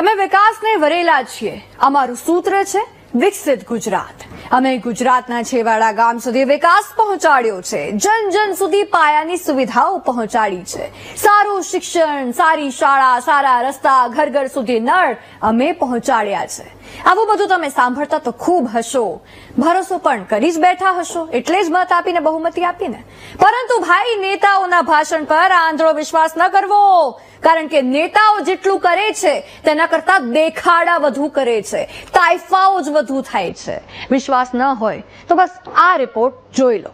અમે વિકાસને વરેલા છીએ. અમારું સૂત્ર છે વિકસિત ગુજરાત. અમે ગુજરાતના છેવાડા ગામ સુધી વિકાસ પહોંચાડ્યો છે. જન જન સુધી પાયાની સુવિધાઓ પહોંચાડી છે. સારું શિક્ષણ, સારી શાળા, સારા રસ્તા, ઘર ઘર સુધી નળ અમે પહોંચાડ્યા છે. આવું બધું તમે સાંભળતા તો ખૂબ હશો, ભરોસો પણ કરી જ બેઠા હશો, એટલે જ મત આપીને બહુમતી આપીને. પરંતુ ભાઈ, નેતાઓના ભાષણ પર આંધળો વિશ્વાસ ન કરવો, કારણ કે નેતાઓ જેટલું કરે છે તેના કરતા દેખાડા વધુ કરે છે, તાઇફાઓ જ વધુ થાય છે. વિશ્વાસ ન હોય તો બસ આ રિપોર્ટ જોઈ લો.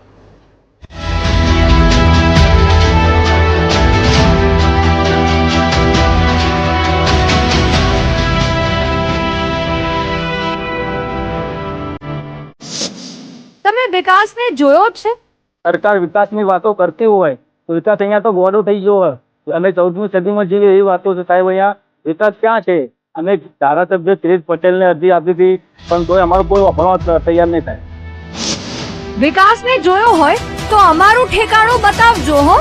તમે વિકાસને જોયો છે? સરકાર વિકાસની વાતો કરતી હોય તો વિકાસ અહીંયા તો ગોડો થઈ ગયો હોય. અમે 14મી સદીમાં જીવીએ એવી વાતો છે. સાહેબ, અહીંયા વિકાસ ક્યાં છે? અમે ધારાસભ્ય કિરીટ પટેલને અરજી આપી હતી, પણ તોય અમારો કોઈ વાપરવા તૈયાર નહીં થાય. વિકાસને જોયો હોય તો અમારું ઠેકાણું બતાવજો. હો,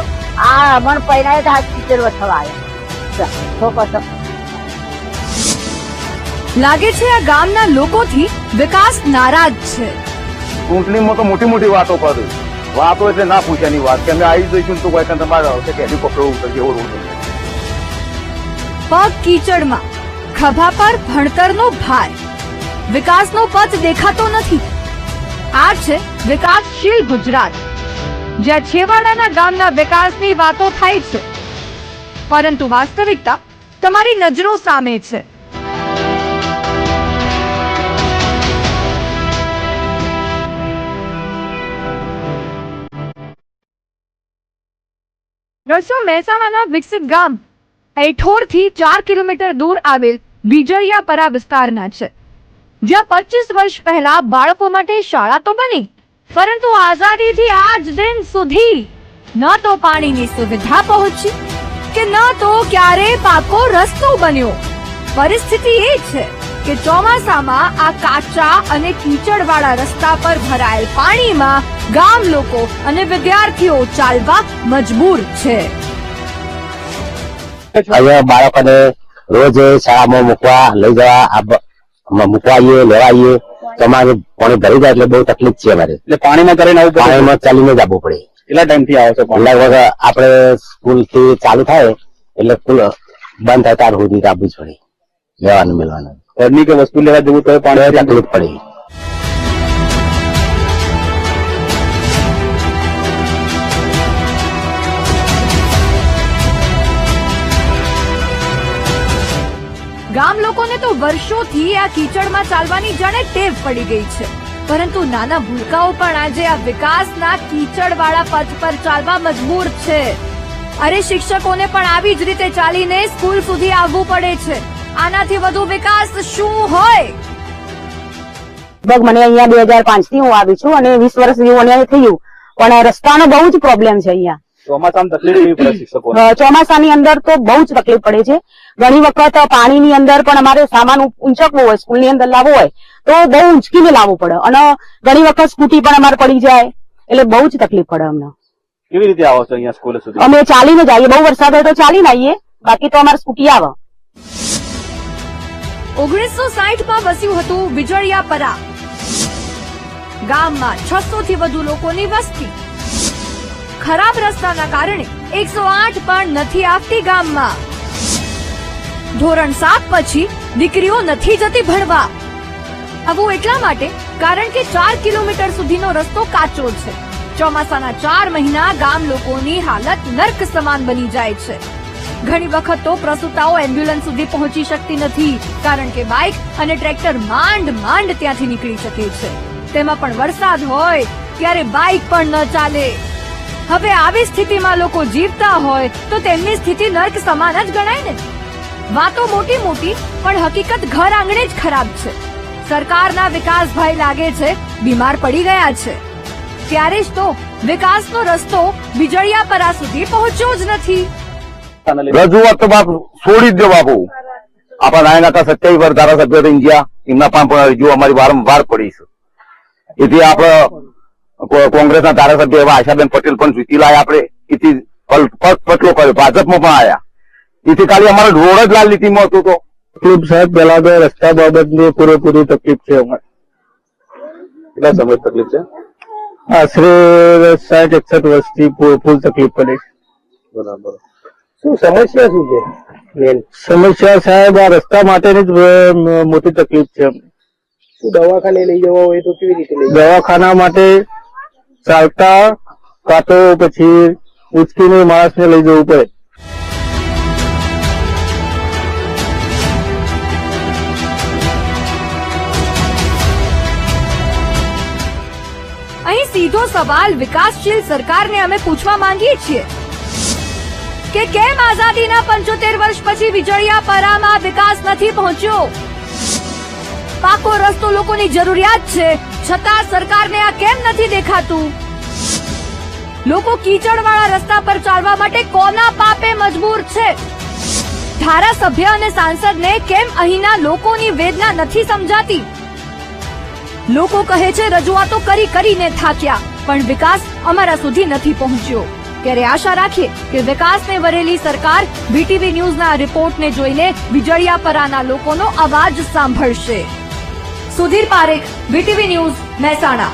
આ અમણ પૈરાય તો આ ટીચર વથવા આવ્યા. લાગે છે આ ગામના લોકોથી વિકાસ નારાજ છે. ચૂંટણીમાં તો મોટી મોટી વાતો કરી, વાતો એટલે ના પૂછ્યાની વાત કે અમે આવી જઈશું તો કોઈ તમારે આવશે કે હેલિકોપ્ટર ઉતરશે એવો રોડ. પગ કીચડમાં, ખભા પર ભણતરનો ભાર, વિકાસનો પથ દેખાતો નથી. આ છે વિકાસશીલ ગુજરાત, જ્યાં છેવાડાના ગામના વિકાસની વાતો થાય છે, પરંતુ વાસ્તવિકતા તમારી નજરો સામે છે. મહેસાણાના વિકસિત ગામ ઐઠોરથી 4 કિલોમીટર દૂર આવેલ બીજળિયાપરા વિસ્તારના છે, જ્યાં 25 વર્ષ પહેલા બાળકો માટે શાળા તો બની, પરંતુ આઝાદીથી આજ દિન સુધી ન તો પાણીની સુવિધા પહોંચી કે ન તો ક્યારે પાકો રસ્તો બન્યો. પરિસ્થિતિ એ છે કે ચોમાસામાં આ કાચા અને કીચડવાળા રસ્તા પર ભરાયેલ પાણીમાં ગામ લોકો અને વિદ્યાર્થીઓ ચાલવા મજબૂર છે. અહીંયા બાળકોને રોજ શાળામાં મૂકવા લઈ જવા મૂકવા આવીએ, લેવા આવીએ તો અમારે પાણી ભરી જાય એટલે બહુ તકલીફ છે અમારે. એટલે પાણીમાં કરીને પાણીમાં ચાલીને જ આવવું પડે. કેટલા ટાઈમ થી આવો છો? લગભગ આપણે સ્કૂલ થી ચાલુ થાય એટલે સ્કૂલ બંધ થાય ત્યાર સુધી આવવું જ પડે, લેવાનું મેળવાનું. ઘરની કે વસ્તુ લેવા જવું તો પાણી તકલીફ પડે. ગામ લોકોને તો વર્ષોથી આ કીચડમાં ચાલવાની જાણે ટેવ પડી ગઈ છે, પરંતુ નાના ભૂલકાઓ પણ આજે આ વિકાસના કીચડવાળા પથ પર ચાલવા મજબૂર છે. અરે, શિક્ષકોને પણ આવી જ રીતે ચાલીને સ્કૂલ સુધી આવવું પડે છે. આનાથી વધુ વિકાસ શું હોય? મને અહીંયા 2005 થી હું આવી છું અને 20 વર્ષ જેવું અહીંયા થયું, પણ રસ્તાનો બહુ જ પ્રોબ્લેમ છે. અહીંયા ચોમાસામાં તકલીફ કેવી પડે શિક્ષકોને? ચોમાસાની અંદર તો બહુ જ તકલીફ પડે છે. ઘણી વખત પાણીની અંદર પણ અમારે સામાન ઊંચકવો હોય, સ્કૂલની અંદર લાવવો હોય તો બહુ ઊંચકીને લાવવું પડે, અને ઘણી વખત સ્કૂટી પણ અમારે પડી જાય, એટલે બહુ જ તકલીફ પડે અમને. કેવી રીતે આવો છો અહીંયા સ્કૂલ સુધી? અમે ચાલીને જઈએ, બહુ વરસાદ હોય તો ચાલીને આવીએ, બાકી તો અમારે સ્કૂટી આવે. 1960માં વસ્યું હતું બીજળિયાપરા ગામમાં 600 થી વધુ લોકોની વસ્તી. ખરાબ રસ્તાના કારણે 108 પણ નથી આવતી ગામમાં. ધોરણ 7 પછી દીકરીઓ નથી જતી ભણવા. આવું એટલા માટે કારણ કે 4 કિલોમીટર સુધીનો રસ્તો કાચો છે. ચોમાસાના 4 મહિના ગામ લોકોની હાલત નર્ક સમાન બની જાય છે. ઘણી વખત તો પ્રસૂતાઓ એમ્બ્યુલન્સ સુધી પહોંચી શકતી નથી, કારણ કે બાઇક અને ટ્રેક્ટર માંડ માંડ ત્યાંથી નીકળી શકે છે. તેમાં પણ વરસાદ હોય ત્યારે બાઇક પણ ન ચાલે. હવે આવી સ્થિતિમાં લોકો જીવતા હોય તો તેમની સ્થિતિ નર્ક સમાન જ ગણાય ને. વાતો મોટી મોટી, પણ હકીકત ઘર આંગણે જ ખરાબ છે. સરકારના વિકાસભાઈ લાગે છે બીમાર પડી ગયા છે. ત્યારે જ તો વિકાસનો રસ્તો બીજળિયાપરા સુધી પહોંચ્યો જ નથી. રજૂઆત તો બાપ છોડી જ દો બાપુ. આપણા નાયના 27 વર્ષ ધારાસભ્ય થઈ ગયા, એમના પણ જો અમારી વારંવાર પડી છે. એથી આપણે કોંગ્રેસના ધારાસભ્ય એવા આશાબેન પટેલ પણ જીતી લાયા. આપણે એથી પટલો કર્યો, ભાજપમાં પણ આવ્યા. એથી ખાલી અમારો રોડ જ લાલ લીટીમાં હતો તો તકલીફ સાહેબ પેલા તો રસ્તા બાબતની પૂરેપૂરી તકલીફ છે અમારે. કેટલા સમય તકલીફ છે? આશરે 60-61 વર્ષથી ફૂલ તકલીફ પડે છે. બરાબર. શું સમસ્યા શું છે મેન? સમસ્યા સાહેબ આ રસ્તા માટેની જ મોટી તકલીફ છે. શું દવાખાને લઈ જવા હોય તો કેવી રીતે લઈ જવા? દવાખાના માટે ચાલતા કાં તો પછી ઉચકીને માણસને લઈ જવું પડે. અહીં સીધો સવાલ વિકાસશીલ સરકારને અમે પૂછવા માંગીએ છીએ કે કેમ આઝાદીના 75 વર્ષ પછી વીજળિયાપરામાં વિકાસ નથી પહોંચ્યો? પાકો રસ્તો લોકોની જરૂરિયાત છે, છતાં સરકારને આ કેમ નથી દેખાતું? લોકો કીચડવાળા રસ્તા પર ચાલવા માટે કોના પાપે મજબૂર છે? ધારાસભ્ય અને સાંસદને કેમ અહીંના લોકોની વેદના નથી સમજાતી? લોકો કહે છે રજૂઆતો કરીને થાક્યા, પણ વિકાસ અમારા સુધી નથી પહોંચ્યો. ત્યારે આશા રાખીએ કે વિકાસને વરેલી સરકાર વીટીવી ન્યૂઝના રિપોર્ટને જોઈને વીજળિયાપરાના લોકોનો અવાજ સાંભળશે. Sudhir Parekh, VTV news, Mehsana.